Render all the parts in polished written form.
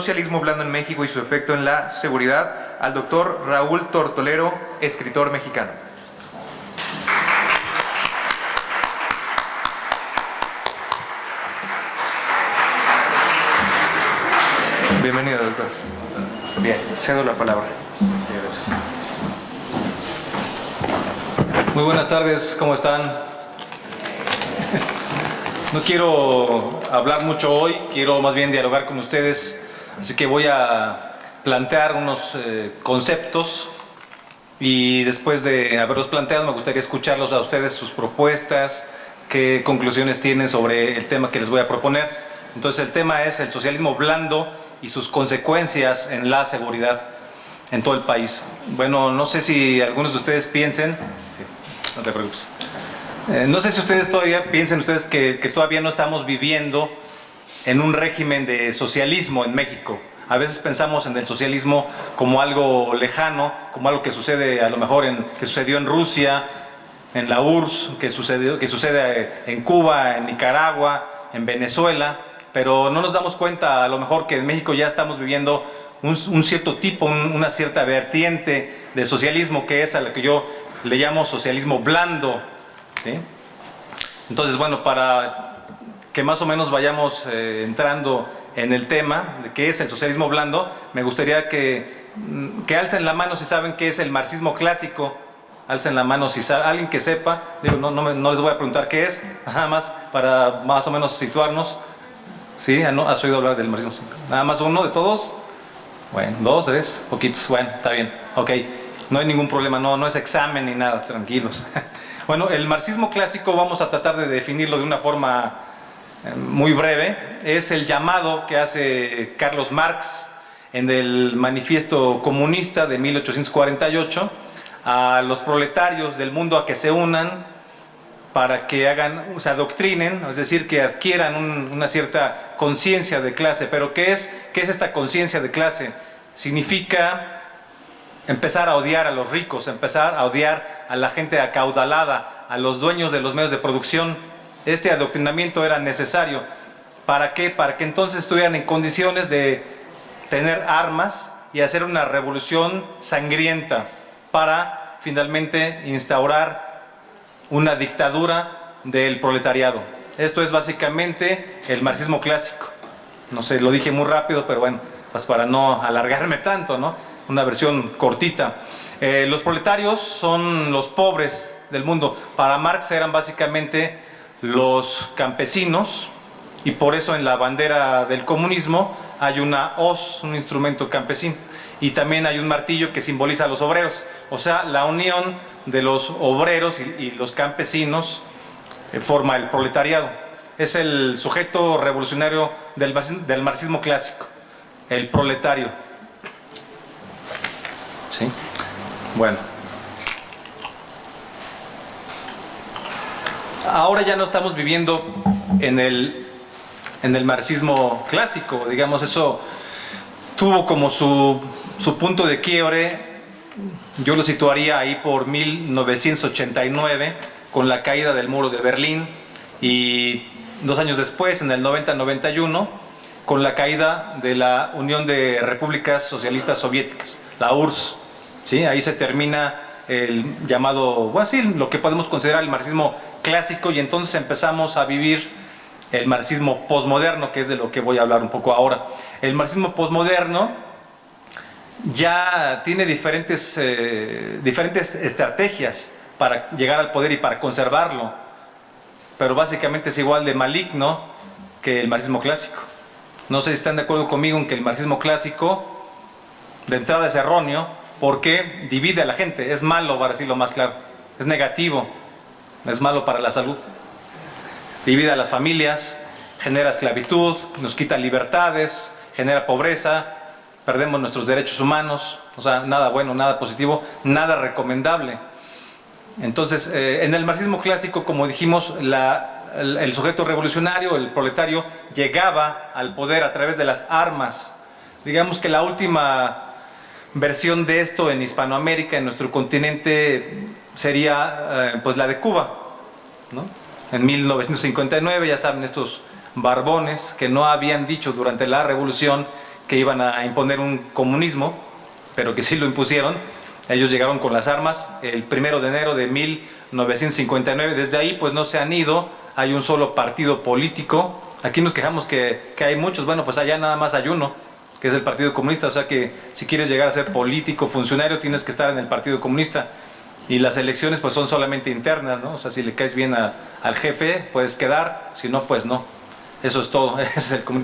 socialismo blando en México y su efecto en la seguridad al doctor Raúl Tortolero, escritor mexicano. Bienvenido, doctor. Bien, cedo la palabra. Sí, gracias. Muy buenas tardes, ¿cómo están? No quiero hablar mucho hoy, quiero más bien dialogar con ustedes, así que voy a plantear unos conceptos y después de haberlos planteado me gustaría escucharlos a ustedes, sus propuestas, qué conclusiones tienen sobre el tema que les voy a proponer. Entonces el tema es el socialismo blando y sus consecuencias en la seguridad en todo el país. Bueno, no sé si algunos de ustedes piensen, no te preocupes. No sé si ustedes todavía piensen que todavía no estamos viviendo en un régimen de socialismo en México. A veces pensamos en el socialismo como algo lejano, como algo que sucede a lo mejor que sucedió en Rusia, en la URSS, que sucede en Cuba, en Nicaragua, en Venezuela, pero no nos damos cuenta a lo mejor que en México ya estamos viviendo un cierto tipo, una cierta vertiente de socialismo que es a la que yo le llamo socialismo blando. ¿Sí? Entonces, bueno, para que más o menos vayamos entrando en el tema de qué es el socialismo blando, me gustaría que alcen la mano si saben qué es el marxismo clásico. Alcen la mano si saben, alguien que sepa. Digo, no les voy a preguntar qué es, nada más para más o menos situarnos. ¿Sí? ¿Has oído hablar del marxismo? ¿Nada más uno de todos? Bueno, dos, tres, poquitos. Bueno, está bien. Ok, no hay ningún problema, no es examen ni nada, tranquilos. Bueno, el marxismo clásico vamos a tratar de definirlo de una forma muy breve. Es el llamado que hace Carlos Marx en el Manifiesto Comunista de 1848 a los proletarios del mundo a que se unan para que se adoctrinen, es decir, que adquieran una cierta conciencia de clase. Pero ¿qué es esta conciencia de clase? Significa empezar a odiar a los ricos, empezar a odiar a la gente acaudalada, a los dueños de los medios de producción. Este adoctrinamiento era necesario. ¿Para qué? Para que entonces estuvieran en condiciones de tener armas y hacer una revolución sangrienta para finalmente instaurar una dictadura del proletariado. Esto es básicamente el marxismo clásico. No sé, lo dije muy rápido, pero bueno, pues para no alargarme tanto, ¿no? Una versión cortita. Los proletarios son los pobres del mundo. Para Marx eran básicamente los campesinos, y por eso en la bandera del comunismo hay una hoz, un instrumento campesino, y también hay un martillo que simboliza a los obreros. O sea, la unión de los obreros y los campesinos forma el proletariado. Es el sujeto revolucionario del marxismo clásico, el proletario. ¿Sí? Bueno. Ahora ya no estamos viviendo en el marxismo clásico, digamos, eso tuvo como su punto de quiebre, yo lo situaría ahí por 1989, con la caída del muro de Berlín, y 2 años después, en el 90-91, con la caída de la Unión de Repúblicas Socialistas Soviéticas, la URSS. ¿Sí? Ahí se termina el llamado, bueno, sí, lo que podemos considerar el marxismo clásico, y entonces empezamos a vivir el marxismo posmoderno, que es de lo que voy a hablar un poco ahora. El marxismo posmoderno ya tiene diferentes estrategias para llegar al poder y para conservarlo, pero básicamente es igual de maligno que el marxismo clásico. No sé si están de acuerdo conmigo en que el marxismo clásico de entrada es erróneo, porque divide a la gente, es malo, para decirlo más claro, es negativo, es malo para la salud, divide a las familias, genera esclavitud, nos quita libertades, genera pobreza, perdemos nuestros derechos humanos, o sea, nada bueno, nada positivo, nada recomendable. Entonces, en el marxismo clásico, como dijimos, el sujeto revolucionario, el proletario, llegaba al poder a través de las armas. Digamos que la última versión de esto en Hispanoamérica, en nuestro continente, sería pues la de Cuba, ¿no? En 1959, ya saben, estos barbones que no habían dicho durante la revolución que iban a imponer un comunismo, pero que sí lo impusieron. Ellos llegaron con las armas el 1 de enero de 1959. Desde ahí pues no se han ido, hay un solo partido político. Aquí nos quejamos que hay muchos, bueno, pues allá nada más hay uno, que es el Partido Comunista. O sea que si quieres llegar a ser político, funcionario, tienes que estar en el Partido Comunista. Y las elecciones pues son solamente internas, ¿no? O sea, si le caes bien al jefe, puedes quedar, si no, pues no. Eso es todo.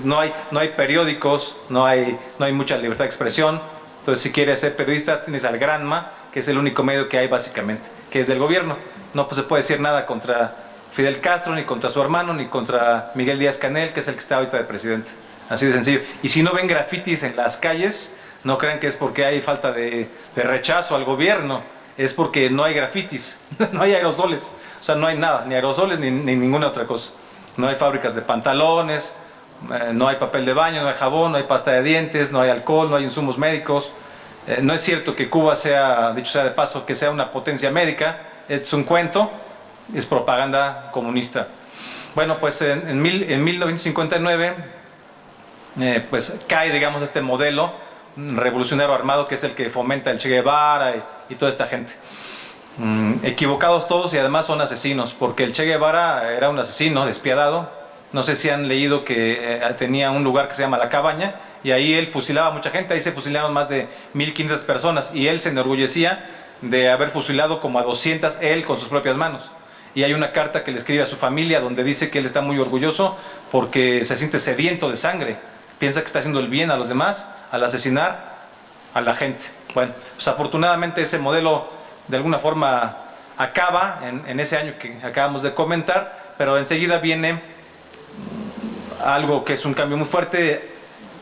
No hay periódicos, no hay mucha libertad de expresión. Entonces, si quieres ser periodista, tienes al Granma, que es el único medio que hay básicamente, que es del gobierno. No pues, se puede decir nada contra Fidel Castro, ni contra su hermano, ni contra Miguel Díaz-Canel, que es el que está ahorita de presidente. Así de sencillo. Y si no ven grafitis en las calles, no crean que es porque hay falta de rechazo al gobierno. Es porque no hay grafitis, no hay aerosoles. O sea, no hay nada, ni aerosoles ni ninguna otra cosa. No hay fábricas de pantalones, no hay papel de baño, no hay jabón, no hay pasta de dientes, no hay alcohol, no hay insumos médicos. No es cierto que Cuba sea, dicho sea de paso, que sea una potencia médica. Es un cuento, es propaganda comunista. Bueno, pues en 1959 pues cae, digamos, este modelo revolucionario armado, que es el que fomenta el Che Guevara y toda esta gente. Equivocados todos, y además son asesinos, porque el Che Guevara era un asesino despiadado. No sé si han leído que tenía un lugar que se llama La Cabaña, y ahí él fusilaba a mucha gente. Ahí se fusilaron más de 1500 personas, y él se enorgullecía de haber fusilado como a 200 él con sus propias manos. Y hay una carta que le escribe a su familia donde dice que él está muy orgulloso porque se siente sediento de sangre, piensa que está haciendo el bien a los demás al asesinar a la gente. Bueno, pues afortunadamente ese modelo de alguna forma acaba en ese año que acabamos de comentar, pero enseguida viene algo que es un cambio muy fuerte,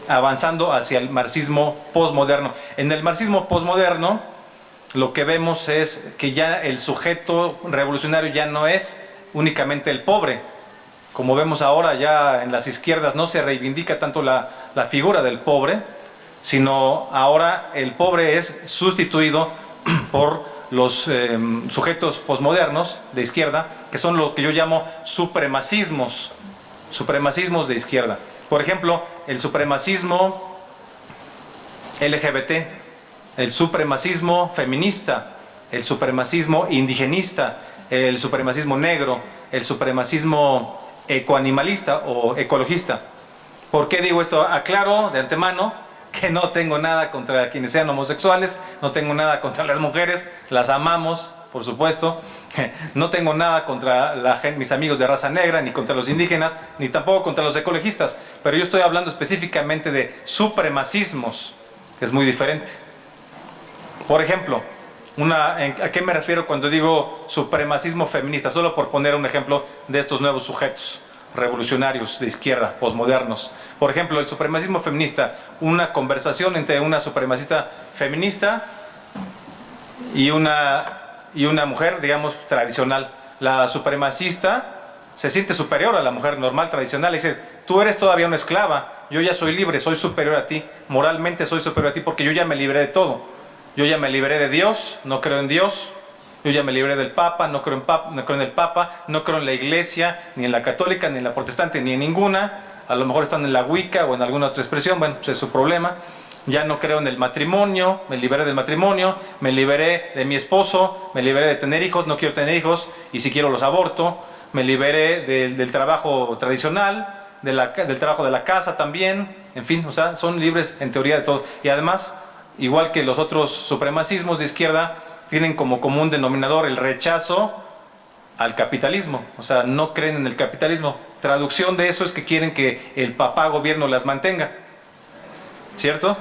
avanzando hacia el marxismo posmoderno. En el marxismo posmoderno lo que vemos es que ya el sujeto revolucionario ya no es únicamente el pobre. Como vemos ahora, ya en las izquierdas no se reivindica tanto la figura del pobre, sino ahora el pobre es sustituido por los sujetos posmodernos de izquierda, que son lo que yo llamo supremacismos de izquierda. Por ejemplo, el supremacismo LGBT, el supremacismo feminista, el supremacismo indigenista, el supremacismo negro, el supremacismo ecoanimalista o ecologista. ¿Por qué digo esto? Aclaro de antemano que no tengo nada contra quienes sean homosexuales, no tengo nada contra las mujeres, las amamos, por supuesto. No tengo nada contra mis amigos de raza negra, ni contra los indígenas, ni tampoco contra los ecologistas, pero yo estoy hablando específicamente de supremacismos, que es muy diferente. Por ejemplo, ¿a qué me refiero cuando digo supremacismo feminista? Solo por poner un ejemplo de estos nuevos sujetos revolucionarios de izquierda, posmodernos. Por ejemplo, el supremacismo feminista, una conversación entre una supremacista feminista y una mujer, digamos, tradicional. La supremacista se siente superior a la mujer normal, tradicional, y dice: tú eres todavía una esclava, yo ya soy libre, soy superior a ti, moralmente soy superior a ti porque yo ya me libré de todo. Yo ya me libré de Dios, no creo en Dios. Yo ya me libré del Papa, no creo en el Papa, no creo en la Iglesia, ni en la católica, ni en la protestante, ni en ninguna. A lo mejor están en la Wicca o en alguna otra expresión, bueno, pues es su problema. Ya no creo en el matrimonio, me liberé del matrimonio, me liberé de mi esposo, me liberé de tener hijos, no quiero tener hijos, y si quiero los aborto. Me liberé del trabajo tradicional, del trabajo de la casa también, en fin, o sea, son libres en teoría de todo. Y además, igual que los otros supremacismos de izquierda, tienen como común denominador el rechazo al capitalismo, o sea, no creen en el capitalismo. Traducción de eso es que quieren que el papá gobierno las mantenga, ¿cierto?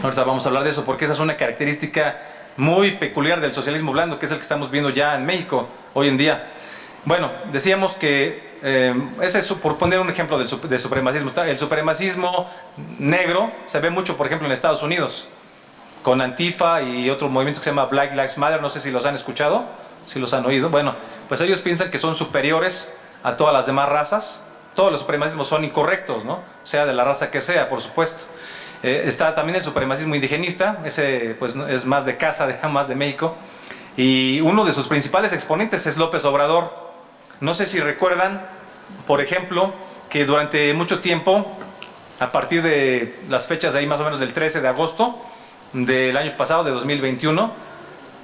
Ahorita vamos a hablar de eso porque esa es una característica muy peculiar del socialismo blando, que es el que estamos viendo ya en México hoy en día. Bueno, decíamos que ese es por poner un ejemplo de supremacismo. El supremacismo negro se ve mucho, por ejemplo, en Estados Unidos, con Antifa y otro movimiento que se llama Black Lives Matter. No sé si los han escuchado, si los han oído. Bueno, pues ellos piensan que son superiores a todas las demás razas. Todos los supremacismos son incorrectos, ¿no? Sea de la raza que sea, por supuesto. Está también el supremacismo indigenista, ese pues es más de casa, más de México. Y uno de sus principales exponentes es López Obrador. No sé si recuerdan, por ejemplo, que durante mucho tiempo a partir de las fechas de ahí más o menos del 13 de agosto del año pasado, de 2021,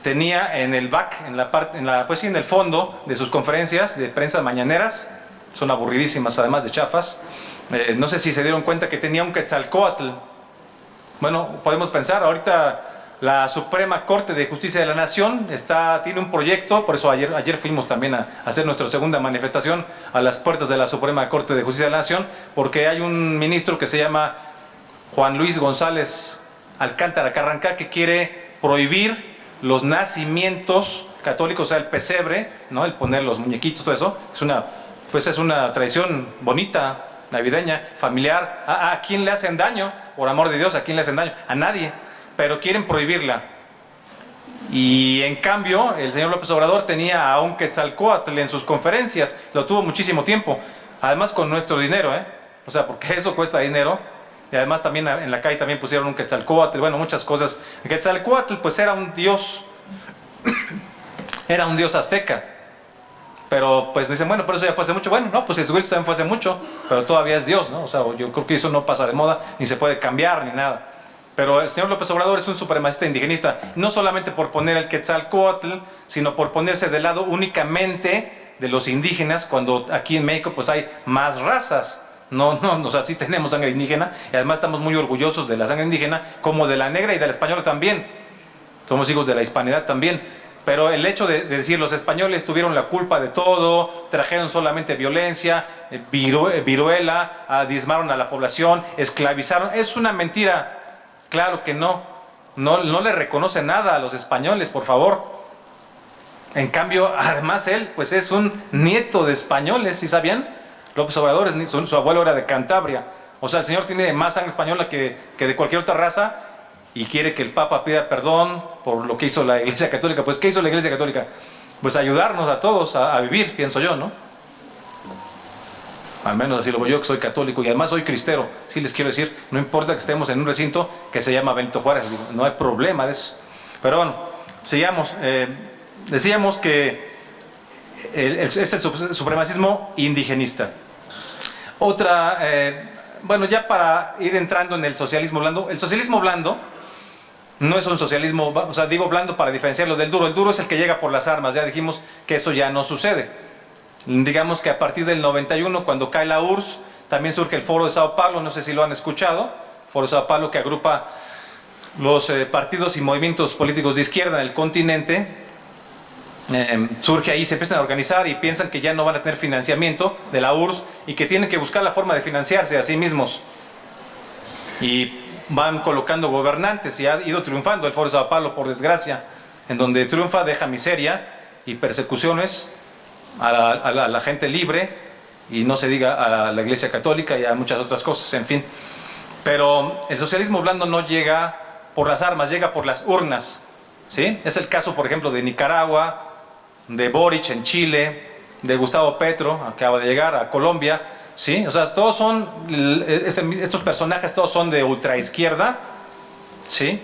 tenía en el back, pues sí, en el fondo de sus conferencias de prensa mañaneras, son aburridísimas además de chafas, no sé si se dieron cuenta que tenía un Quetzalcóatl. Bueno, podemos pensar, ahorita la Suprema Corte de Justicia de la Nación tiene un proyecto, por eso ayer fuimos también a hacer nuestra segunda manifestación a las puertas de la Suprema Corte de Justicia de la Nación, porque hay un ministro que se llama Juan Luis González Alcántara Carrancá, que quiere prohibir los nacimientos católicos, o sea, el pesebre, ¿no? El poner los muñequitos, todo eso, es una tradición bonita, navideña, familiar. ¿A quién le hacen daño? Por amor de Dios, ¿a quién le hacen daño? A nadie, pero quieren prohibirla. Y en cambio, el señor López Obrador tenía a un Quetzalcóatl en sus conferencias, lo tuvo muchísimo tiempo, además con nuestro dinero, o sea, porque eso cuesta dinero. Y además también en la calle también pusieron un Quetzalcóatl, bueno, muchas cosas. El Quetzalcóatl pues era un dios azteca. Pero pues dicen, bueno, pero eso ya fue hace mucho. Bueno, no, pues Jesucristo también fue hace mucho, pero todavía es Dios, ¿no? O sea, yo creo que eso no pasa de moda, ni se puede cambiar, ni nada. Pero el señor López Obrador es un supremacista indigenista, no solamente por poner el Quetzalcóatl, sino por ponerse del lado únicamente de los indígenas, cuando aquí en México pues hay más razas. No, o sea, sí tenemos sangre indígena y además estamos muy orgullosos de la sangre indígena, como de la negra y de la española también. Somos hijos de la hispanidad también. Pero el hecho de decir los españoles tuvieron la culpa de todo, trajeron solamente violencia, viruela, diezmaron a la población, esclavizaron, es una mentira. Claro que no le reconoce nada a los españoles, por favor. En cambio, además él pues es un nieto de españoles, ¿sí sabían? López Obrador, su abuelo era de Cantabria. O sea, el señor tiene más sangre española que de cualquier otra raza y quiere que el Papa pida perdón por lo que hizo la Iglesia Católica. Pues, ¿qué hizo la Iglesia Católica? Pues ayudarnos a todos a vivir, pienso yo, ¿no? Al menos así lo veo yo, que soy católico y además soy cristero. Sí les quiero decir, no importa que estemos en un recinto que se llama Benito Juárez, no hay problema de eso. Pero bueno, sigamos. Decíamos que es el supremacismo indigenista. Otra, bueno, ya para ir entrando en el socialismo blando no es un socialismo, o sea, digo blando para diferenciarlo del duro. El duro es el que llega por las armas, ya dijimos que eso ya no sucede. Digamos que a partir del 91, cuando cae la URSS, también surge el Foro de Sao Paulo, no sé si lo han escuchado, Foro de Sao Paulo, que agrupa los partidos y movimientos políticos de izquierda en el continente. Surge ahí, se empiezan a organizar y piensan que ya no van a tener financiamiento de la URSS y que tienen que buscar la forma de financiarse a sí mismos. Y van colocando gobernantes y ha ido triunfando el Foro de Sao Paulo, por desgracia. En donde triunfa, deja miseria y persecuciones a la gente libre, y no se diga a la Iglesia Católica y a muchas otras cosas, en fin. Pero el socialismo blando no llega por las armas, llega por las urnas, ¿sí? Es el caso, por ejemplo, de Nicaragua, de Boric en Chile, de Gustavo Petro, acaba de llegar a Colombia, ¿sí? O sea, todos son, estos personajes todos son de ultraizquierda, ¿sí?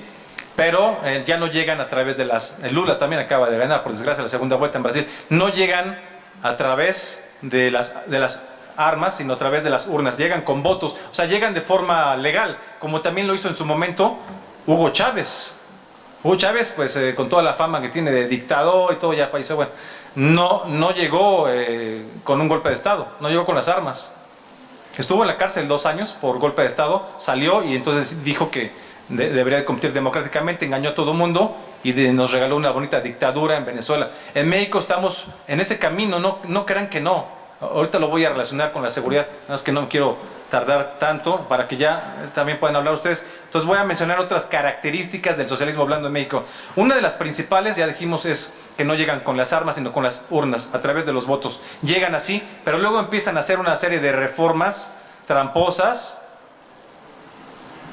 Pero ya no llegan a través de Lula también acaba de ganar, por desgracia, la segunda vuelta en Brasil. No llegan a través de las armas, sino a través de las urnas. Llegan con votos, o sea, llegan de forma legal, como también lo hizo en su momento Hugo Chávez. Hugo Chávez, pues con toda la fama que tiene de dictador y todo, ya falleció, bueno, no llegó con un golpe de Estado, no llegó con las armas. Estuvo en la cárcel 2 años por golpe de Estado, salió y entonces dijo que debería de competir democráticamente, engañó a todo el mundo y nos regaló una bonita dictadura en Venezuela. En México estamos en ese camino, no crean que no. Ahorita lo voy a relacionar con la seguridad, nada más que no quiero tardar tanto para que ya también puedan hablar ustedes. Entonces voy a mencionar otras características del socialismo blando en México. Una de las principales, ya dijimos, es que no llegan con las armas, sino con las urnas, a través de los votos. Llegan así, pero luego empiezan a hacer una serie de reformas tramposas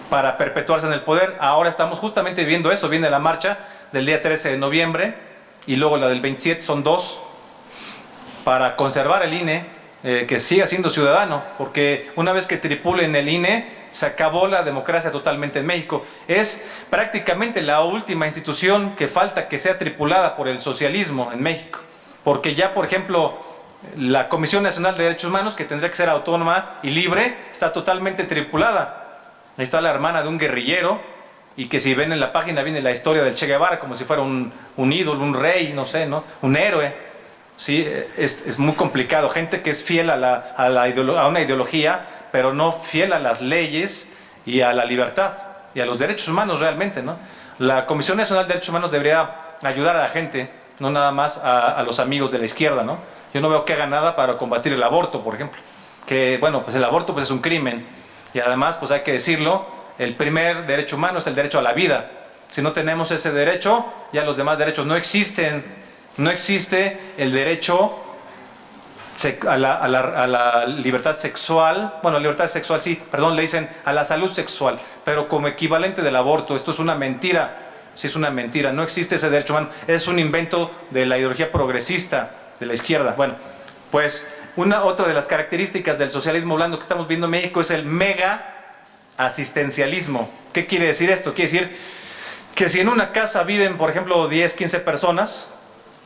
para perpetuarse en el poder. Ahora estamos justamente viendo eso, viene la marcha del día 13 de noviembre y luego la del 27, son 2, para conservar el INE, que siga siendo ciudadano, porque una vez que tripulen el INE, se acabó la democracia totalmente en México. Es prácticamente la última institución que falta que sea tripulada por el socialismo en México, porque ya, por ejemplo, La Comisión Nacional de Derechos Humanos, que tendría que ser autónoma y libre, está totalmente tripulada. Ahí está la hermana de un guerrillero, y que si ven en la página viene la historia del Che Guevara como si fuera un ídolo, un rey, no sé, ¿no? Un héroe. ¿Sí? Es muy complicado. Gente que es fiel a una ideología, pero no fiel a las leyes y a la libertad y a los derechos humanos realmente, ¿no? La Comisión Nacional de Derechos Humanos debería ayudar a la gente, no nada más a los amigos de la izquierda, ¿no? Yo no veo que haga nada para combatir el aborto, por ejemplo. Que, bueno, pues el aborto pues es un crimen. Y además, pues hay que decirlo, el primer derecho humano es el derecho a la vida. Si no tenemos ese derecho, ya los demás derechos no existen. No existe el derecho a la libertad sexual. Bueno, libertad sexual sí, perdón, le dicen a la salud sexual, pero como equivalente del aborto. Esto es una mentira. Sí, es una mentira. No existe ese derecho humano. Es un invento de la ideología progresista de la izquierda. Bueno, pues otra de las características del socialismo blando que estamos viendo en México es el mega asistencialismo. ¿Qué quiere decir esto? Quiere decir que si en una casa viven, por ejemplo, 10, 15 personas,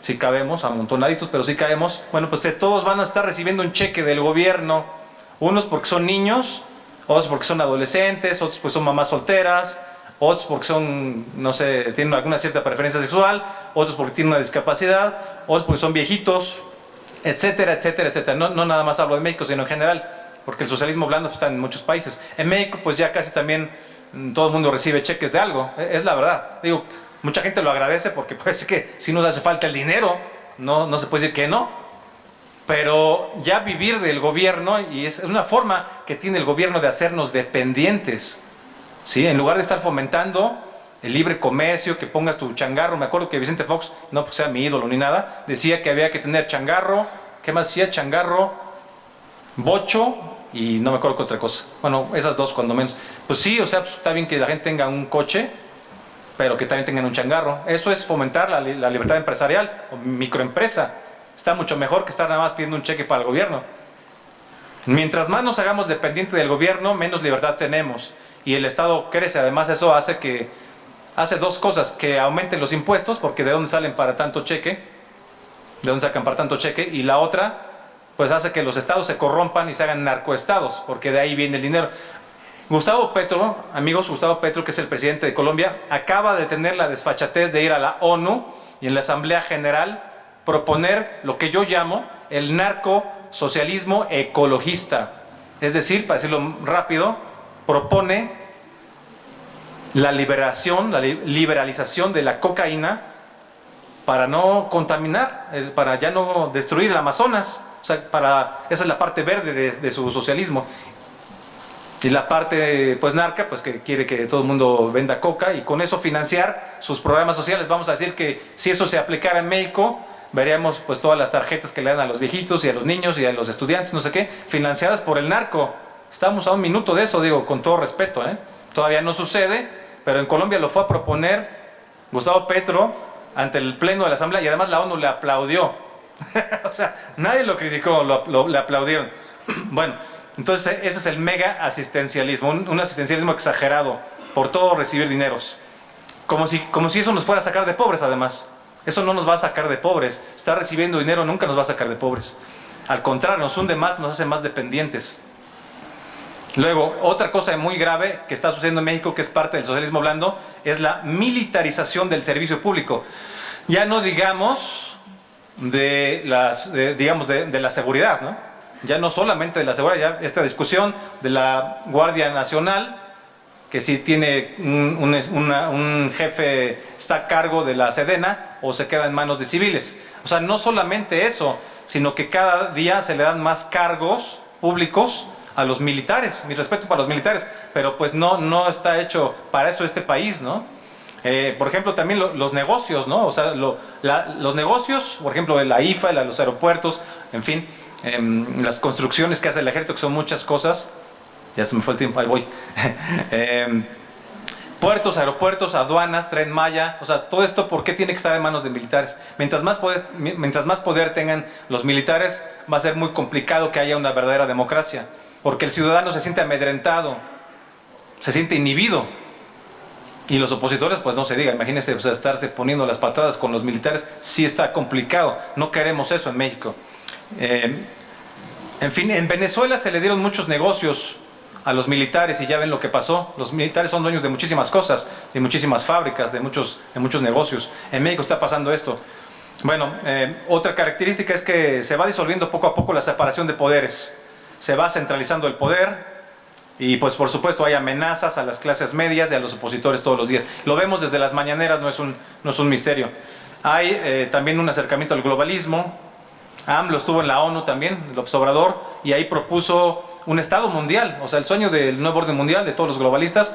si cabemos, amontonaditos, pero si cabemos, bueno, pues todos van a estar recibiendo un cheque del gobierno, unos porque son niños, otros porque son adolescentes, otros porque son mamás solteras, otros porque son, no sé, tienen alguna cierta preferencia sexual, otros porque tienen una discapacidad, otros porque son viejitos, etcétera, etcétera, etcétera. No nada más hablo de México, sino en general, porque el socialismo blando pues, está en muchos países. En México pues ya casi también todo el mundo recibe cheques de algo, es la verdad. Digo, mucha gente lo agradece porque puede ser que si nos hace falta el dinero, no se puede decir que no, pero ya vivir del gobierno, y es una forma que tiene el gobierno de hacernos dependientes, ¿sí? En lugar de estar fomentando el libre comercio, que pongas tu changarro. Me acuerdo que Vicente Fox, no porque sea mi ídolo ni nada, decía que había que tener changarro, ¿qué más decía? Changarro, bocho y no me acuerdo qué otra cosa. Bueno, esas dos cuando menos. Pues sí, o sea, pues está bien que la gente tenga un coche, pero que también tengan un changarro. Eso es fomentar la libertad empresarial o microempresa. Está mucho mejor que estar nada más pidiendo un cheque para el gobierno. Mientras más nos hagamos dependientes del gobierno, menos libertad tenemos. Y el Estado crece. Además, eso hace dos cosas: que aumenten los impuestos, porque ¿de dónde salen para tanto cheque? ¿De dónde sacan para tanto cheque? Y la otra, pues hace que los estados se corrompan y se hagan narcoestados, porque de ahí viene el dinero. Gustavo Petro, amigos, Gustavo Petro, que es el presidente de Colombia, acaba de tener la desfachatez de ir a la ONU y en la Asamblea General proponer lo que yo llamo el narcosocialismo ecologista. Es decir, para decirlo rápido, propone la liberalización de la cocaína para no contaminar, para ya no destruir el Amazonas. O sea, esa es la parte verde de su socialismo. Y la parte pues narca, pues que quiere que todo el mundo venda coca y con eso financiar sus programas sociales. Vamos a decir que si eso se aplicara en México, veríamos pues todas las tarjetas que le dan a los viejitos y a los niños y a los estudiantes, no sé qué, financiadas por el narco. Estamos a un minuto de eso, digo, con todo respeto, ¿eh? Todavía no sucede, pero en Colombia lo fue a proponer Gustavo Petro ante el pleno de la Asamblea y además la ONU le aplaudió. O sea, nadie lo criticó, le aplaudieron. Bueno, entonces ese es el mega asistencialismo, un asistencialismo exagerado, por todo recibir dineros. Como si eso nos fuera a sacar de pobres, además. Eso no nos va a sacar de pobres. Estar recibiendo dinero nunca nos va a sacar de pobres. Al contrario, nos hunde más, nos hace más dependientes. Luego, otra cosa muy grave que está sucediendo en México, que es parte del socialismo blando, es la militarización del servicio público. Ya no digamos de la seguridad, ¿no? Ya no solamente de la seguridad, ya esta discusión de la Guardia Nacional, que si tiene un jefe, está a cargo de la Sedena o se queda en manos de civiles. O sea, no solamente eso, sino que cada día se le dan más cargos públicos a los militares. Mi respeto para los militares, pero pues no está hecho para eso este país, ¿no? Por ejemplo, también los negocios, ¿no? O sea, los negocios, por ejemplo, de la IFA, de los aeropuertos, en fin, las construcciones que hace el ejército, que son muchas cosas. Ya se me fue el tiempo, ahí voy. Puertos, aeropuertos, aduanas, Tren Maya, o sea, todo esto, ¿por qué tiene que estar en manos de militares? Mientras más poder tengan los militares, va a ser muy complicado que haya una verdadera democracia, porque el ciudadano se siente amedrentado, se siente inhibido. Y los opositores, pues no se diga, imagínense, o sea, estarse poniendo las patadas con los militares, sí está complicado, no queremos eso en México. En fin, en Venezuela se le dieron muchos negocios a los militares y ya ven lo que pasó. Los militares son dueños de muchísimas cosas, de muchísimas fábricas, de muchos negocios. En México está pasando esto. Bueno, otra característica es que se va disolviendo poco a poco la separación de poderes. Se va centralizando el poder y pues por supuesto hay amenazas a las clases medias y a los opositores todos los días. Lo vemos desde las mañaneras, no es un misterio. Hay también un acercamiento al globalismo. AMLO estuvo en la ONU también, López Obrador, y ahí propuso un Estado mundial, o sea, el sueño del nuevo orden mundial de todos los globalistas,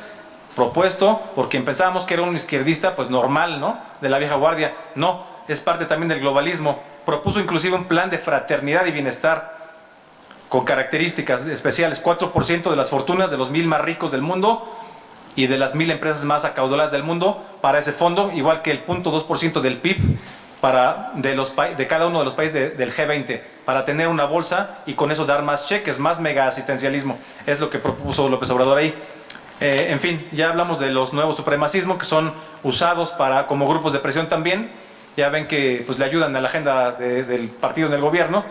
propuesto porque pensábamos que era un izquierdista, pues normal, ¿no? De la vieja guardia. No, es parte también del globalismo. Propuso inclusive un plan de fraternidad y bienestar con características especiales: 4% de las fortunas de los 1000 más ricos del mundo y de las 1000 empresas más acaudaladas del mundo para ese fondo, igual que el 0.2% del PIB de cada uno de los países del G20, para tener una bolsa y con eso dar más cheques, más mega asistencialismo. Es lo que propuso López Obrador ahí. En fin, ya hablamos de los nuevos supremacismos que son usados como grupos de presión también. Ya ven que pues, le ayudan a la agenda del partido en el gobierno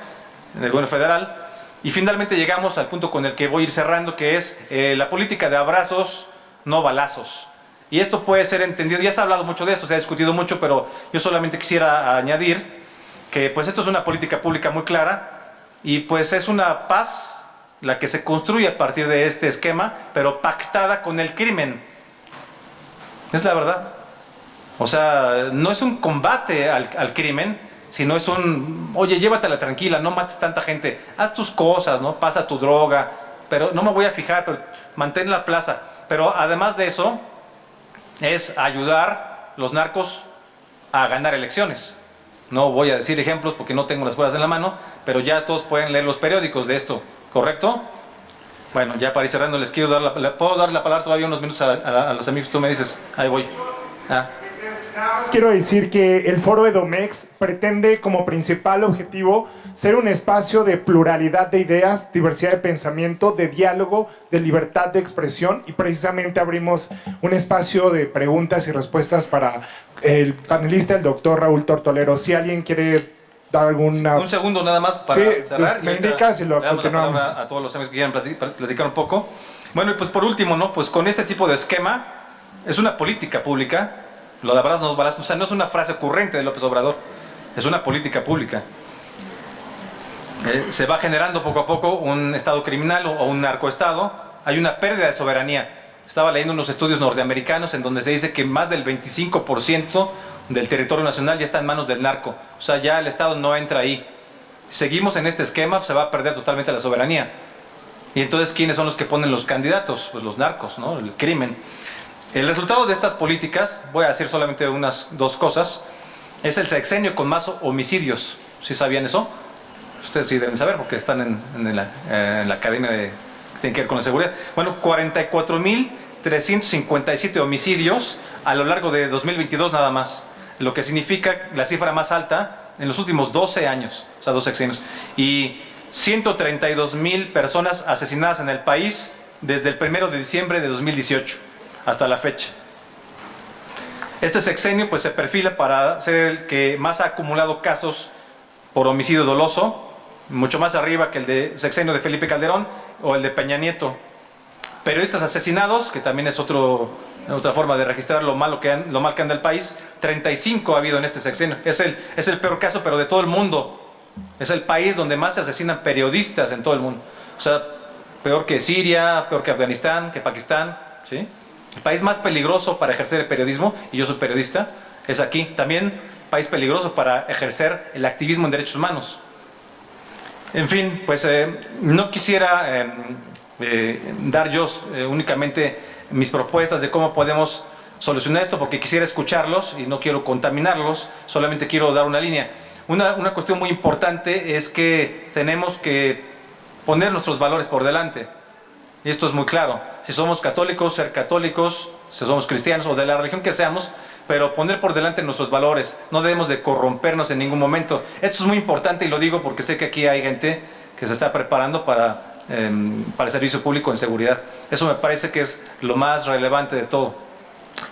federal. Y finalmente llegamos al punto con el que voy a ir cerrando, que es la política de abrazos, no balazos. Y esto puede ser entendido, ya se ha hablado mucho de esto, se ha discutido mucho, pero yo solamente quisiera añadir que pues esto es una política pública muy clara y pues es una paz la que se construye a partir de este esquema, pero pactada con el crimen. Es la verdad. O sea, no es un combate al crimen, sino es oye, llévatela tranquila, no mates tanta gente, haz tus cosas, ¿no? Pasa tu droga, pero no me voy a fijar, pero mantén la plaza. Pero además de eso, es ayudar los narcos a ganar elecciones. No voy a decir ejemplos porque no tengo las pruebas en la mano, pero ya todos pueden leer los periódicos de esto, ¿correcto? Bueno, ya para ir cerrando les quiero ¿puedo dar la palabra todavía unos minutos a los amigos? Tú me dices, ahí voy. Quiero decir que el Foro Edomex pretende como principal objetivo ser un espacio de pluralidad de ideas, diversidad de pensamiento, de diálogo, de libertad de expresión, y precisamente abrimos un espacio de preguntas y respuestas para el panelista, el doctor Raúl Tortolero. Si alguien quiere dar alguna... Un segundo nada más para cerrar. Me indicas y lo continuamos. La palabra a todos los amigos que quieran platicar un poco. Bueno, y pues por último, ¿no? Pues con este tipo de esquema es una política pública. Lo de abrazos, no balazos, o sea, no es una frase ocurrente de López Obrador, es una política pública. Se va generando poco a poco un estado criminal o un narcoestado. Hay una pérdida de soberanía. Estaba leyendo unos estudios norteamericanos en donde se dice que más del 25% del territorio nacional ya está en manos del narco. O sea, ya el Estado no entra ahí. Seguimos en este esquema, se va a perder totalmente la soberanía. Y entonces, ¿quiénes son los que ponen los candidatos? Pues los narcos, ¿no? El crimen. El resultado de estas políticas, voy a decir solamente unas dos cosas, es el sexenio con más homicidios. ¿Sí sabían eso? Ustedes sí deben saber porque están en la academia que tiene que ver con la seguridad. Bueno, 44.357 homicidios a lo largo de 2022 nada más, lo que significa la cifra más alta en los últimos 12 años, o sea, 2 sexenios. Y 132.000 personas asesinadas en el país desde el 1 de diciembre de 2018. Hasta la fecha. Este sexenio pues se perfila para ser el que más ha acumulado casos por homicidio doloso, mucho más arriba que el de sexenio de Felipe Calderón o el de Peña Nieto. Periodistas asesinados, que también es otra forma de registrar lo mal que anda el país, 35 ha habido en este sexenio. Es el peor caso, pero de todo el mundo. Es el país donde más se asesinan periodistas en todo el mundo. O sea, peor que Siria, peor que Afganistán, que Pakistán, ¿sí? El país más peligroso para ejercer el periodismo, y yo soy periodista, es aquí. También país peligroso para ejercer el activismo en derechos humanos. En fin, pues no quisiera dar yo únicamente mis propuestas de cómo podemos solucionar esto, porque quisiera escucharlos y no quiero contaminarlos, solamente quiero dar una línea. Una cuestión muy importante es que tenemos que poner nuestros valores por delante. Y esto es muy claro. Si somos católicos, ser católicos, si somos cristianos o de la religión que seamos, pero poner por delante nuestros valores. No debemos de corrompernos en ningún momento. Esto es muy importante y lo digo porque sé que aquí hay gente que se está preparando para el servicio público en seguridad. Eso me parece que es lo más relevante de todo.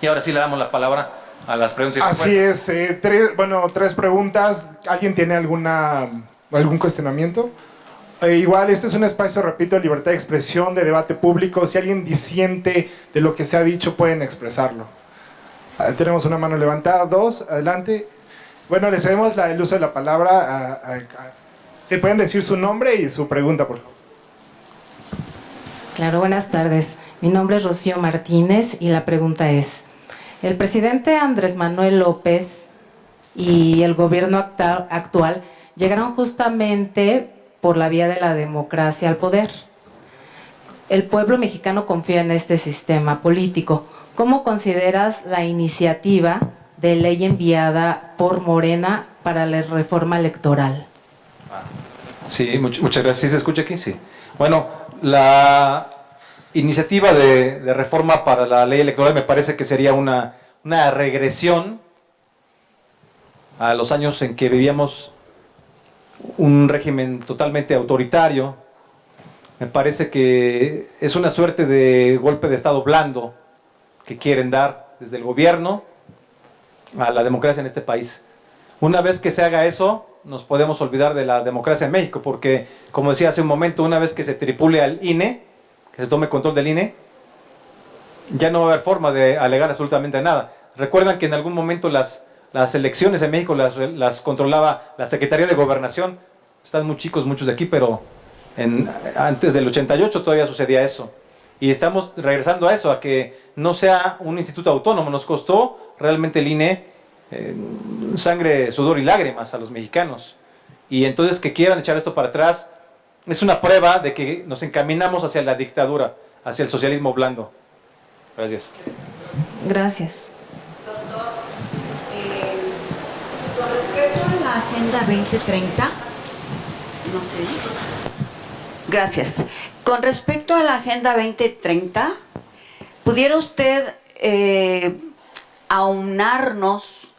Y ahora sí le damos la palabra a las preguntas y respuestas. Así es. 3 preguntas. ¿Alguien tiene alguna ¿Algún cuestionamiento? Igual, este es un espacio, repito, de libertad de expresión, de debate público. Si alguien disiente de lo que se ha dicho, pueden expresarlo. Tenemos una mano levantada, dos, adelante. Bueno, le cedemos el uso de la palabra si pueden decir su nombre y su pregunta, por favor. Claro, buenas tardes. Mi nombre es Rocío Martínez y la pregunta es: el presidente Andrés Manuel López y el gobierno actual llegaron justamente por la vía de la democracia al poder. El pueblo mexicano confía en este sistema político. ¿Cómo consideras la iniciativa de ley enviada por Morena para la reforma electoral? Sí, muchas gracias. ¿Sí se escucha aquí? Sí. Bueno, la iniciativa de reforma para la ley electoral me parece que sería una regresión a los años en que vivíamos un régimen totalmente autoritario. Me parece que es una suerte de golpe de Estado blando que quieren dar desde el gobierno a la democracia en este país. Una vez que se haga eso, nos podemos olvidar de la democracia en México, porque, como decía hace un momento, una vez que se tripule al INE, que se tome control del INE, ya no va a haber forma de alegar absolutamente nada. Recuerdan que en algún momento las elecciones en México las controlaba la Secretaría de Gobernación. Están muy chicos muchos de aquí, pero antes del 88 todavía sucedía eso. Y estamos regresando a eso, a que no sea un instituto autónomo. Nos costó realmente el INE sangre, sudor y lágrimas a los mexicanos. Y entonces que quieran echar esto para atrás es una prueba de que nos encaminamos hacia la dictadura, hacia el socialismo blando. Gracias. Gracias. Doctor, con respecto a la Agenda 2030, no sé. Gracias. Con respecto a la Agenda 2030, ¿pudiera usted aunarnos,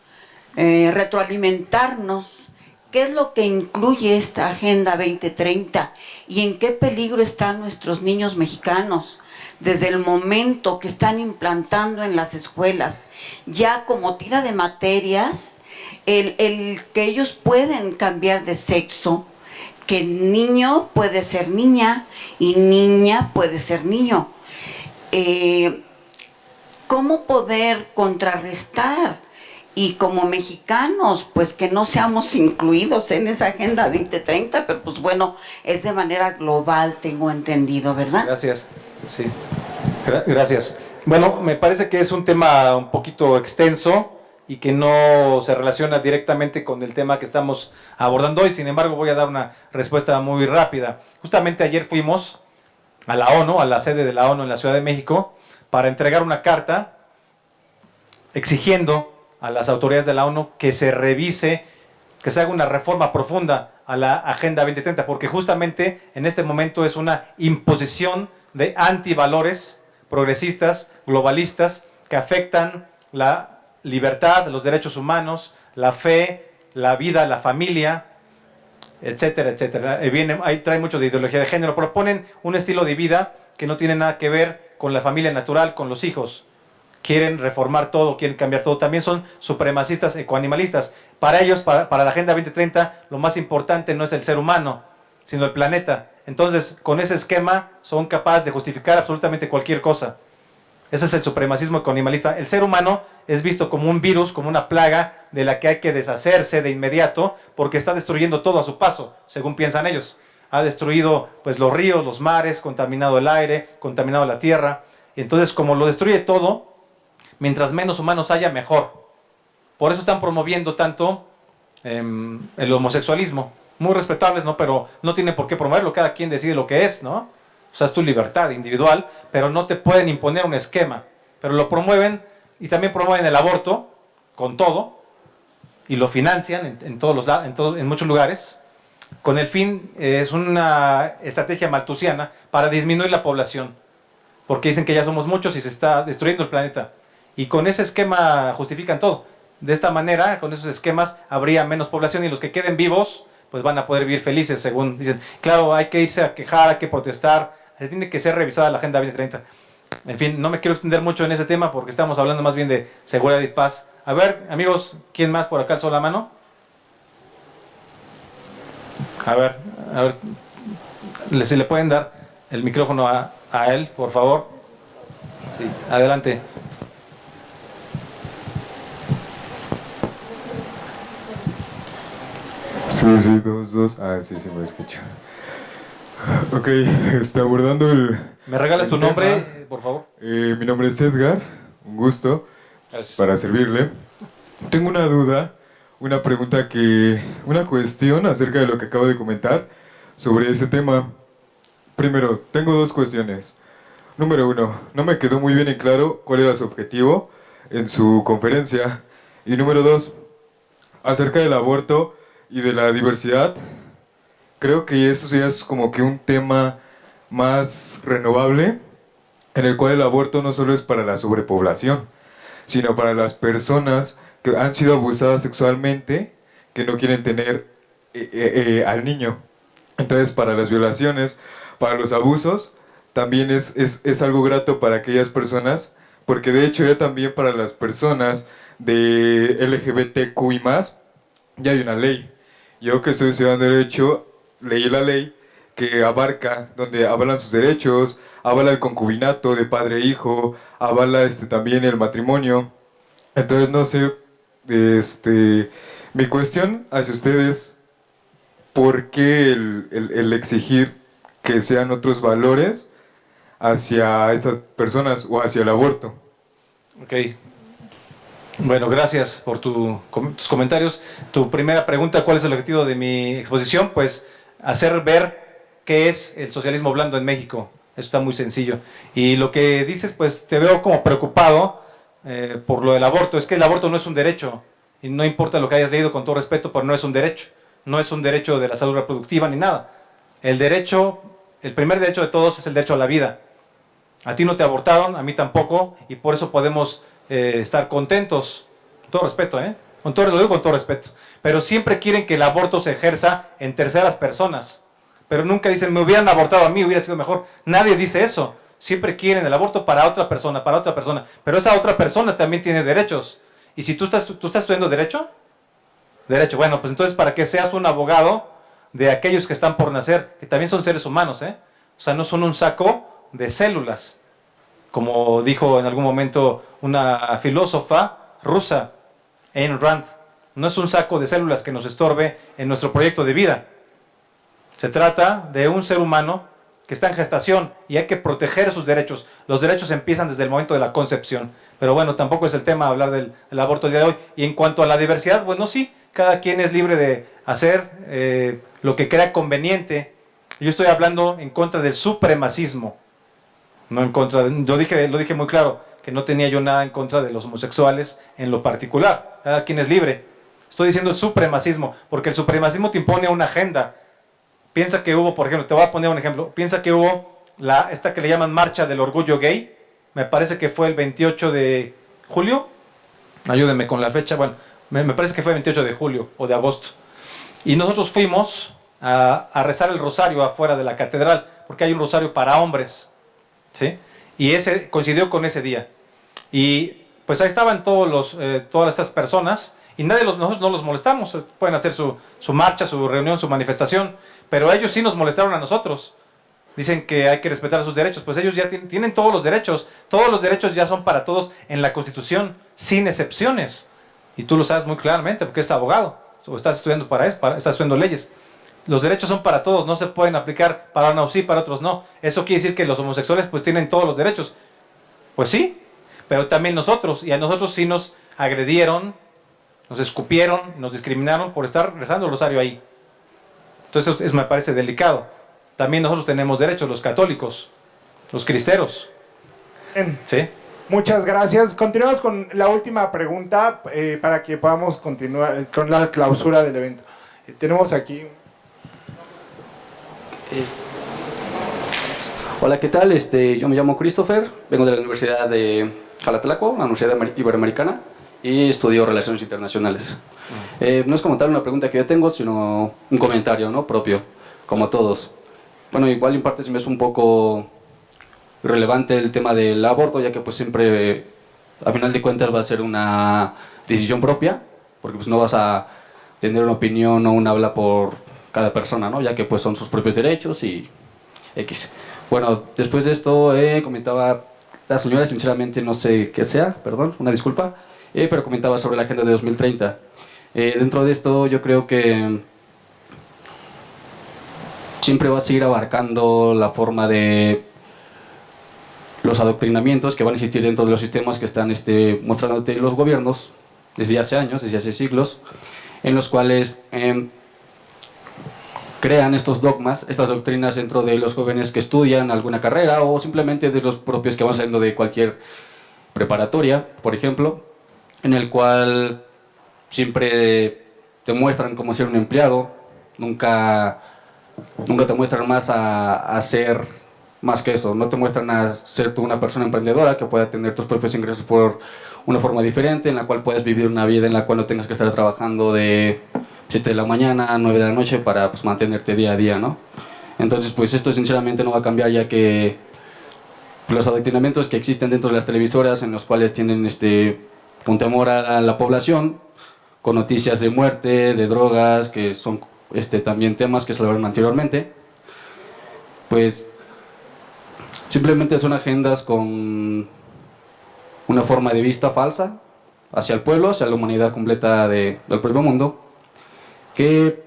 retroalimentarnos? ¿Qué es lo que incluye esta Agenda 2030 y en qué peligro están nuestros niños mexicanos desde el momento que están implantando en las escuelas ya como tira de materias el que ellos pueden cambiar de sexo, que niño puede ser niña y niña puede ser niño? ¿Cómo poder contrarrestar? Y como mexicanos, pues que no seamos incluidos en esa Agenda 2030, pero pues bueno, es de manera global, tengo entendido, ¿verdad? Gracias. Sí. Gracias. Bueno, me parece que es un tema un poquito extenso y que no se relaciona directamente con el tema que estamos abordando hoy. Sin embargo, voy a dar una respuesta muy rápida. Justamente ayer fuimos a la ONU, a la sede de la ONU en la Ciudad de México, para entregar una carta exigiendo a las autoridades de la ONU que se revise, que se haga una reforma profunda a la Agenda 2030, porque justamente en este momento es una imposición de antivalores progresistas, globalistas, que afectan la libertad, los derechos humanos, la fe, la vida, la familia, etcétera, etcétera. Ahí trae mucho de ideología de género, proponen un estilo de vida que no tiene nada que ver con la familia natural, con los hijos. Quieren reformar todo, quieren cambiar todo. También son supremacistas ecoanimalistas. Para ellos, para la Agenda 2030, lo más importante no es el ser humano, sino el planeta. Entonces, con ese esquema, son capaces de justificar absolutamente cualquier cosa. Ese es el supremacismo ecoanimalista. El ser humano es visto como un virus, como una plaga de la que hay que deshacerse de inmediato, porque está destruyendo todo a su paso, según piensan ellos. Ha destruido pues, los ríos, los mares, contaminado el aire, contaminado la tierra. Y entonces, como lo destruye todo, mientras menos humanos haya, mejor. Por eso están promoviendo tanto el homosexualismo. Muy respetables, ¿no? Pero no tienen por qué promoverlo, cada quien decide lo que es, ¿no? O sea, es tu libertad individual, pero no te pueden imponer un esquema. Pero lo promueven y también promueven el aborto, con todo, y lo financian en muchos lugares, con el fin, es una estrategia maltusiana para disminuir la población, porque dicen que ya somos muchos y se está destruyendo el planeta. Y con ese esquema justifican todo. De esta manera, con esos esquemas, habría menos población y los que queden vivos, pues van a poder vivir felices, según dicen. Claro, hay que irse a quejar, hay que protestar, tiene que ser revisada la Agenda 2030. En fin, no me quiero extender mucho en ese tema porque estamos hablando más bien de seguridad y paz. A ver, amigos, ¿quién más por acá alzó la mano? A ver, si le pueden dar el micrófono a él, por favor. Sí, adelante. Sí, sí, dos. Ah, sí, sí, me escucho. Ok, abordando el... ¿Me regalas tu el tema. nombre, por favor? Mi nombre es Edgar, un gusto Gracias. para servirle. Tengo una duda, una pregunta una cuestión acerca de lo que acabo de comentar sobre ese tema. Primero, tengo dos cuestiones. Número uno, no me quedó muy bien en claro cuál era su objetivo en su conferencia. Y número dos, acerca del aborto y de la diversidad, creo que eso ya es como que un tema más renovable, en el cual el aborto no solo es para la sobrepoblación, sino para las personas que han sido abusadas sexualmente, que no quieren tener al niño. Entonces, para las violaciones, para los abusos, también es algo grato para aquellas personas, porque de hecho ya también para las personas de LGBTQI+, ya hay una ley. Yo que estoy estudiando Derecho, leí la ley que abarca, donde avalan sus derechos, avala el concubinato de padre e hijo, avala también el matrimonio. Entonces, no sé, mi cuestión hacia ustedes, ¿por qué el exigir que sean otros valores hacia esas personas o hacia el aborto? Ok. Bueno, gracias por tus comentarios. Tu primera pregunta, ¿cuál es el objetivo de mi exposición? Pues hacer ver qué es el socialismo blando en México. Eso está muy sencillo. Y lo que dices, pues te veo como preocupado por lo del aborto. Es que el aborto no es un derecho. Y no importa lo que hayas leído, con todo respeto, pero no es un derecho. No es un derecho de la salud reproductiva ni nada. El primer derecho de todos es el derecho a la vida. A ti no te abortaron, a mí tampoco, y por eso podemos estar contentos. Con todo respeto, lo digo con todo respeto. Pero siempre quieren que el aborto se ejerza en terceras personas. Pero nunca dicen, me hubieran abortado a mí, hubiera sido mejor. Nadie dice eso. Siempre quieren el aborto para otra persona, para otra persona. Pero esa otra persona también tiene derechos. Y si tú estás estudiando Derecho, bueno, pues entonces para que seas un abogado de aquellos que están por nacer, que también son seres humanos, O sea, no son un saco de células. Como dijo en algún momento una filósofa rusa, Ayn Rand, no es un saco de células que nos estorbe en nuestro proyecto de vida. Se trata de un ser humano que está en gestación y hay que proteger sus derechos. Los derechos empiezan desde el momento de la concepción. Pero bueno, tampoco es el tema hablar del aborto el día de hoy. Y en cuanto a la diversidad, bueno, sí, cada quien es libre de hacer lo que crea conveniente. Yo estoy hablando en contra del supremacismo. No en contra lo dije muy claro, que no tenía yo nada en contra de los homosexuales en lo particular. Cada quien es libre. Estoy diciendo el supremacismo, porque el supremacismo te impone una agenda. Piensa que hubo, por ejemplo, te voy a poner un ejemplo, piensa que hubo esta que le llaman Marcha del Orgullo Gay, me parece que fue el 28 de julio, ayúdenme con la fecha, bueno, me parece que fue el 28 de julio o de agosto. Y nosotros fuimos a rezar el rosario afuera de la catedral, porque hay un rosario para hombres, ¿sí? Y ese coincidió con ese día. Y pues ahí estaban todas estas personas, y nosotros no los molestamos, pueden hacer su marcha, su reunión, su manifestación, pero ellos sí nos molestaron a nosotros. Dicen que hay que respetar sus derechos, pues ellos ya tienen todos los derechos ya son para todos en la Constitución, sin excepciones. Y tú lo sabes muy claramente, porque eres abogado, o estás estudiando estás estudiando leyes. Los derechos son para todos, no se pueden aplicar para unos sí, para otros no. Eso quiere decir que los homosexuales pues tienen todos los derechos. Pues sí, pero también nosotros, y a nosotros sí nos agredieron, nos escupieron, nos discriminaron por estar rezando el rosario ahí. Entonces eso me parece delicado. También nosotros tenemos derechos, los católicos, los cristeros. Bien. ¿Sí? Muchas gracias. Continuamos con la última pregunta para que podamos continuar con la clausura del evento. Tenemos aquí... Hola, ¿qué tal? Yo me llamo Christopher, vengo de la Universidad de Jalatelalco, la Universidad Iberoamericana, y estudio Relaciones Internacionales. No es como tal una pregunta que yo tengo, sino un comentario, ¿no?, propio, como todos. Bueno, igual en parte se me es un poco relevante el tema del aborto, ya que pues siempre, a final de cuentas, va a ser una decisión propia, porque pues no vas a tener una opinión o un habla por cada persona, ¿no? Ya que pues son sus propios derechos y X. Bueno, después de esto comentaba la señora, sinceramente no sé qué sea, perdón, una disculpa, pero comentaba sobre la Agenda de 2030. Dentro de esto yo creo que siempre va a seguir abarcando la forma de los adoctrinamientos que van a existir dentro de los sistemas que están mostrándote los gobiernos desde hace años, desde hace siglos, en los cuales crean estos dogmas, estas doctrinas dentro de los jóvenes que estudian alguna carrera o simplemente de los propios que van saliendo de cualquier preparatoria, por ejemplo, en el cual siempre te muestran cómo ser un empleado, nunca te muestran más a ser más que eso, no te muestran a ser tú una persona emprendedora que pueda tener tus propios ingresos por una forma diferente, en la cual puedes vivir una vida en la cual no tengas que estar trabajando de 7 de la mañana a 9 de la noche para pues, mantenerte día a día, ¿no? Entonces, pues esto sinceramente no va a cambiar, ya que los adoctrinamientos que existen dentro de las televisoras, en los cuales tienen un temor a la población, con noticias de muerte, de drogas, que son también temas que se hablaron anteriormente, pues simplemente son agendas con una forma de vista falsa hacia el pueblo, hacia la humanidad completa del propio mundo, que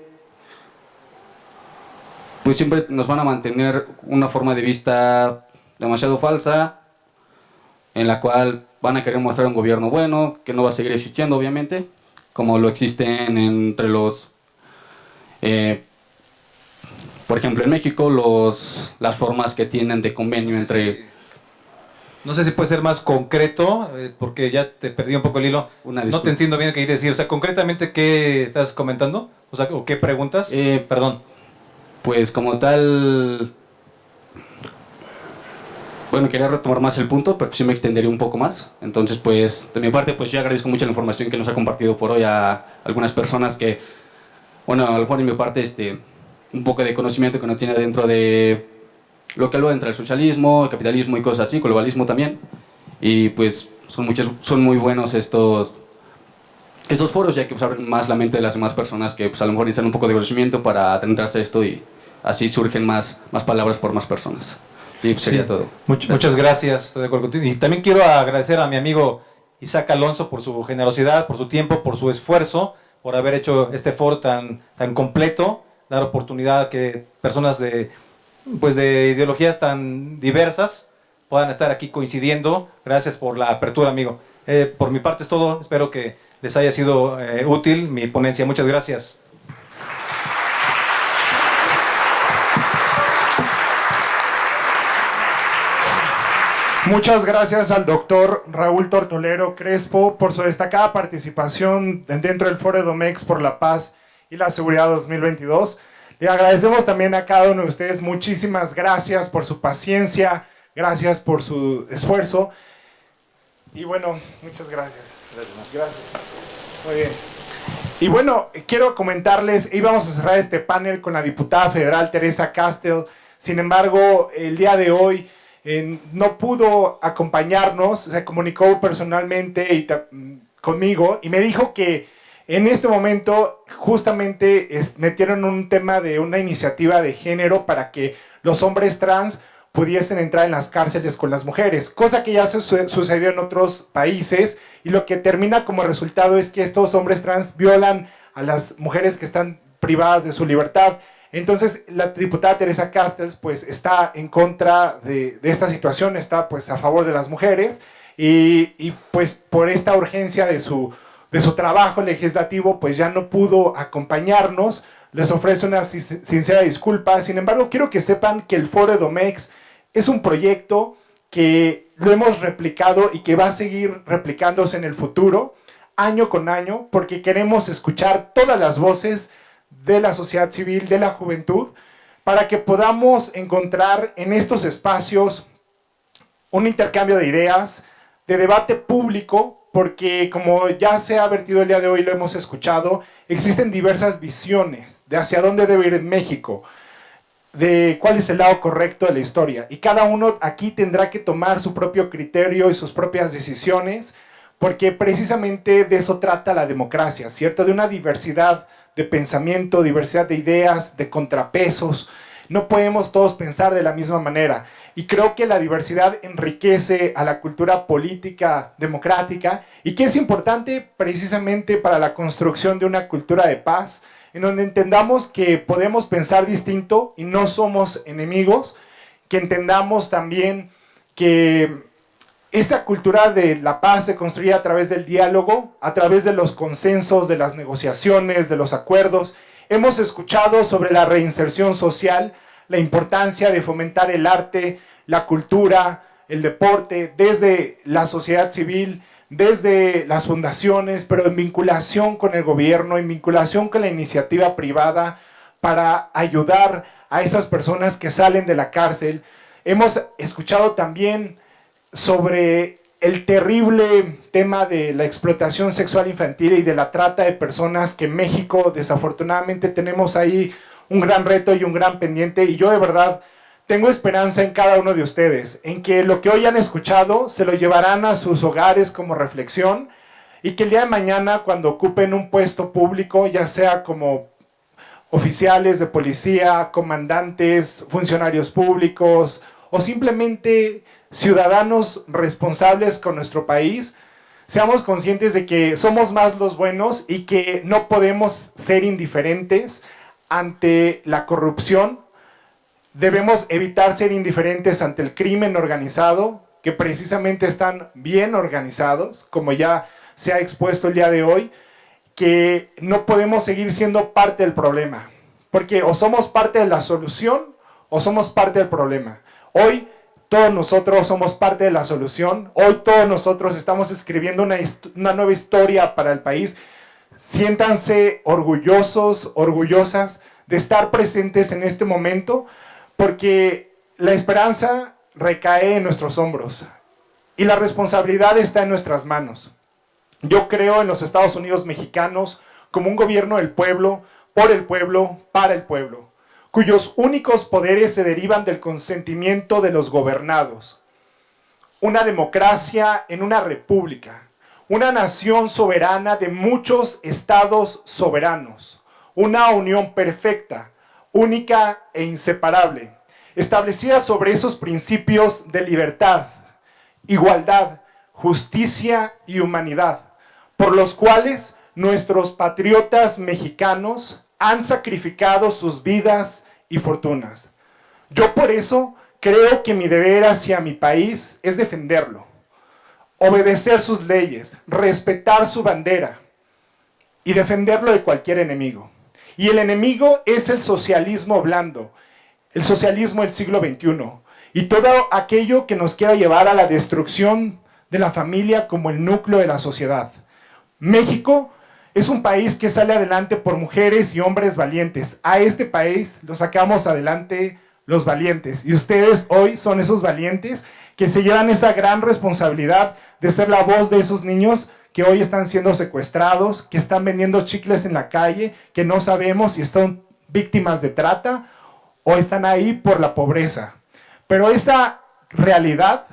pues siempre nos van a mantener una forma de vista demasiado falsa, en la cual van a querer mostrar un gobierno bueno, que no va a seguir existiendo obviamente, como lo existen entre los, por ejemplo en México, las formas que tienen de convenio entre... No sé si puede ser más concreto, porque ya te perdí un poco el hilo. No te entiendo bien qué quieres decir. O sea, concretamente, ¿qué estás comentando? O sea, ¿o qué preguntas? Perdón. Pues como tal... Bueno, quería retomar más el punto, pero sí me extendería un poco más. Entonces, pues, de mi parte, pues yo agradezco mucho la información que nos ha compartido por hoy a algunas personas que, bueno, a lo mejor en mi parte, un poco de conocimiento que no tiene dentro de lo que hablo entre el socialismo, el capitalismo y cosas así, globalismo también. Y pues son muy buenos estos foros, ya que pues, abren más la mente de las demás personas que pues, a lo mejor necesitan un poco de conocimiento para adentrarse a esto y así surgen más palabras por más personas. Y pues sería todo. Muchas gracias, estoy de acuerdo contigo. Y también quiero agradecer a mi amigo Isaac Alonso por su generosidad, por su tiempo, por su esfuerzo, por haber hecho este foro tan completo, dar oportunidad a que personas de ideologías tan diversas puedan estar aquí coincidiendo. Gracias por la apertura, amigo. Por mi parte es todo. Espero que les haya sido útil mi ponencia. Muchas gracias. Muchas gracias al doctor Raúl Tortolero Crespo por su destacada participación dentro del Foro Edomex por la Paz y la Seguridad 2022. Le agradecemos también a cada uno de ustedes. Muchísimas gracias por su paciencia, gracias por su esfuerzo. Y bueno, muchas gracias. Gracias. Muy bien. Y bueno, quiero comentarles, íbamos a cerrar este panel con la diputada federal Teresa Castel. Sin embargo, el día de hoy no pudo acompañarnos, se comunicó personalmente conmigo y me dijo que en este momento justamente metieron un tema de una iniciativa de género para que los hombres trans pudiesen entrar en las cárceles con las mujeres, cosa que ya sucedió en otros países, y lo que termina como resultado es que estos hombres trans violan a las mujeres que están privadas de su libertad. Entonces la diputada Teresa Castells pues está en contra de esta situación, está pues a favor de las mujeres y pues por esta urgencia de su trabajo legislativo pues ya no pudo acompañarnos. Les ofrezco una sincera disculpa. Sin embargo, quiero que sepan que el Foro Edomex es un proyecto que lo hemos replicado y que va a seguir replicándose en el futuro, año con año, porque queremos escuchar todas las voces de la sociedad civil, de la juventud, para que podamos encontrar en estos espacios un intercambio de ideas, de debate público, porque como ya se ha vertido el día de hoy, lo hemos escuchado, existen diversas visiones de hacia dónde debe ir México, de cuál es el lado correcto de la historia, y cada uno aquí tendrá que tomar su propio criterio y sus propias decisiones porque precisamente de eso trata la democracia, ¿cierto? De una diversidad de pensamiento, diversidad de ideas, de contrapesos. No podemos todos pensar de la misma manera. Y creo que la diversidad enriquece a la cultura política democrática y que es importante precisamente para la construcción de una cultura de paz, en donde entendamos que podemos pensar distinto y no somos enemigos, que entendamos también que esta cultura de la paz se construye a través del diálogo, a través de los consensos, de las negociaciones, de los acuerdos. Hemos escuchado sobre la reinserción social, la importancia de fomentar el arte, la cultura, el deporte, desde la sociedad civil, desde las fundaciones, pero en vinculación con el gobierno, en vinculación con la iniciativa privada, para ayudar a esas personas que salen de la cárcel. Hemos escuchado también sobre el terrible tema de la explotación sexual infantil y de la trata de personas, que en México desafortunadamente tenemos ahí un gran reto y un gran pendiente, y yo de verdad tengo esperanza en cada uno de ustedes, en que lo que hoy han escuchado se lo llevarán a sus hogares como reflexión, y que el día de mañana, cuando ocupen un puesto público, ya sea como oficiales de policía, comandantes, funcionarios públicos o simplemente ciudadanos responsables con nuestro país, seamos conscientes de que somos más los buenos y que no podemos ser indiferentes ante la corrupción. Debemos evitar ser indiferentes ante el crimen organizado, que precisamente están bien organizados, como ya se ha expuesto el día de hoy, que no podemos seguir siendo parte del problema, porque o somos parte de la solución o somos parte del problema. Hoy todos nosotros somos parte de la solución. Hoy todos nosotros estamos escribiendo una nueva historia para el país. Siéntanse orgullosos, orgullosas de estar presentes en este momento, porque la esperanza recae en nuestros hombros y la responsabilidad está en nuestras manos. Yo creo en los Estados Unidos mexicanos como un gobierno del pueblo, por el pueblo, para el pueblo, cuyos únicos poderes se derivan del consentimiento de los gobernados. Una democracia en una república, una nación soberana de muchos estados soberanos, una unión perfecta, única e inseparable, establecida sobre esos principios de libertad, igualdad, justicia y humanidad, por los cuales nuestros patriotas mexicanos han sacrificado sus vidas y fortunas. Yo por eso creo que mi deber hacia mi país es defenderlo, obedecer sus leyes, respetar su bandera y defenderlo de cualquier enemigo. Y el enemigo es el socialismo blando, el socialismo del siglo XXI y todo aquello que nos quiera llevar a la destrucción de la familia como el núcleo de la sociedad. México es un país que sale adelante por mujeres y hombres valientes. A este país lo sacamos adelante los valientes. Y ustedes hoy son esos valientes que se llevan esa gran responsabilidad de ser la voz de esos niños que hoy están siendo secuestrados, que están vendiendo chicles en la calle, que no sabemos si están víctimas de trata o están ahí por la pobreza. Pero esta realidad,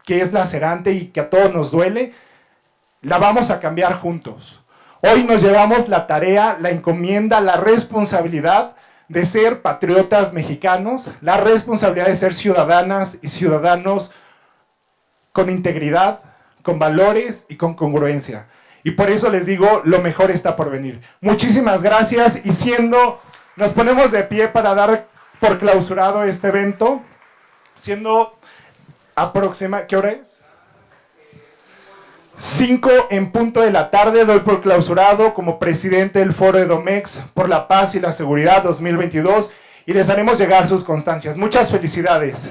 que es lacerante y que a todos nos duele, la vamos a cambiar juntos. Hoy nos llevamos la tarea, la encomienda, la responsabilidad de ser patriotas mexicanos, la responsabilidad de ser ciudadanas y ciudadanos con integridad, con valores y con congruencia. Y por eso les digo, lo mejor está por venir. Muchísimas gracias y nos ponemos de pie para dar por clausurado este evento, siendo ¿qué hora es? 5 en punto de la tarde, doy por clausurado como presidente del Foro Edomex por la Paz y la Seguridad 2022 y les haremos llegar sus constancias. Muchas felicidades.